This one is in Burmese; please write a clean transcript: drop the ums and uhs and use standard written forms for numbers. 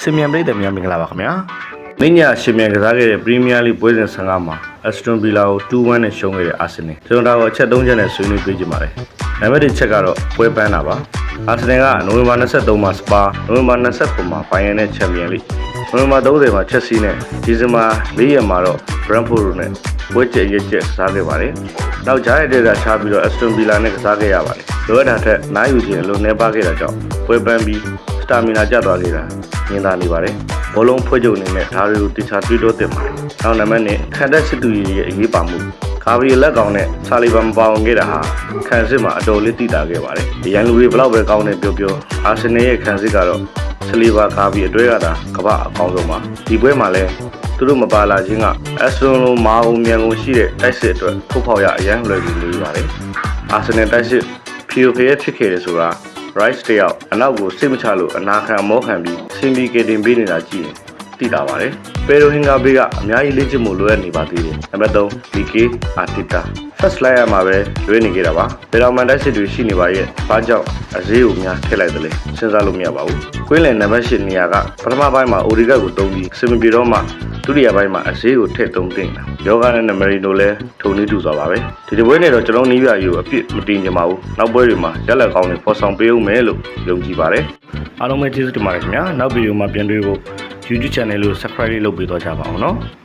စင်မြန်ပြည်သူများမင်္ဂလာပါခင်ဗျာ။မင်းညာရှင်မြန်ကစားခဲ့တဲ့ပရီးမီးယားလိပွဲစဉ်15မှာအက်စတွန်ဗီလာကို 2-1 နဲ့ရှုံးခဲ့တဲ့အာဆင်နယ်။ကျွန်တော်တို့အချက်3ချက်နဲ့ဆွေးနွေးပေးကြပါမယ်။နံပါတ်1ချက်ကတော့ပွဲပန်းတာပါ။အာဆင်နယ်ကနိုဝင်ဘာ23မှာစပါနိုဝင်ဘာ29မှာဘိုင်ယန်နဲ့ချန်ပီယံလိနိုဝင်ဘာ30မှာချက်စီနဲ့ဒီဇင်ဘာ4ရက်မှာတော့ဘရန်ဖို့တို့နဲ့ပွဲကျရက်ကစားခဲ့ပါတယ်။နောက်ကြားရတဲ့ကခြားပြီးတော့အက်စတွန်ဗီလာနဲ့ကစားခဲ့ရပါတယ်။လိုအပ်တာထက်နိုင်ယူခြင်းလိုနေပါခဲ့တာကြောင့်ပွဲပန်းပြီးစတာမီနာကျသွားခဲ့တာမြင်သာနေပါတယ်။ဘောလုံးဖွဲ့ချုပ်အနေနဲ့ဒါတွေကိုတခြားတွေးတော့တင်ပါတယ်။နောက်နံပါတ်2ခန်တက်စစ်တူရဲ့အရေးပါမှုကာဗရီလက်ကောင်နဲ့ဆာလီဗန်ပေါင်ခဲ့တာဟာခံစစ်မှာအတော်လေးတိတာခဲ့ပါတယ်။ရန်လူတွေဘလောက်ပဲကောင်းနေပြောအာဆင်နယ်ရဲ့ခံစစ်ကတော့ဆလီဗာကာဗီအတွဲကတာကမ္ဘာအကောင်းဆုံးပါ။ဒီပွဲမှာလည်းသူတို့မပါလာခြင်းကအက်စတွန်လိုမာအောင်မြန်ကုန်ရှိတဲ့တိုက်စစ်အတွက်ထုတ်ဖောက်ရအရန်လွယ်ကူနေပါတယ်။အာဆင်နယ်တိုက်စစ်ဖီယိုဖေးဖြစ်ခဲ့တယ်ဆိုတာ right တယောက်အနောက်ကိုစိတ်မချလို့အနာခံမောခံပြီးစင်ဘီကေတင်ပေးနေတာကြည့်ရင်သိတာပါတယ်။ပေရိုဟင်ဂါဘေးကအများကြီးလေ့ကျင့်မှုလိုအပ်နေပါသေးတယ်။နံပါတ်3 BK အာတီတာ first line မှာပဲလွှဲနေခဲ့တာပါ။ပေရောင်မန်တိုက်စစ်တွေရှိနေပါရဲ့။ဘာကြောင့်အဈေးကိုများထည့်လိုက်တယ်လဲစဉ်းစားလို့မရပါဘူး။ကွင်းလယ်နံပါတ်8နေရာကပထမပိုင်းမှာအိုရီဂတ်ကိုတုံးပြီးစင်မပြေတော့မှဒုတိယပိုင်းမှာအဈေးကိုထည့်သုံးတင်တာ။ယောဂနဲ့နမရီနိုလည်းထုံနေတူစွာပါပဲ။ဒီပွဲနဲ့တော့ကျွန်တော်နီးပြယူအပြစ်မတင်ကြပါဘူး။နောက်ပွဲတွေမှာရက်လက်ကောင်းတွေဖော်ဆောင်ပေးဦးမယ်လို့ယုံကြည်ပါတယ်။အားလုံးပဲကျေးဇူးတင်ပါတယ်ခင်ဗျာ။နောက်ဗီဒီယိုမှာပြန်တွေ့ဖို့YouTube channel လို့ subscribe လုပ်ပေးတော့ကြပါအောင်နော်။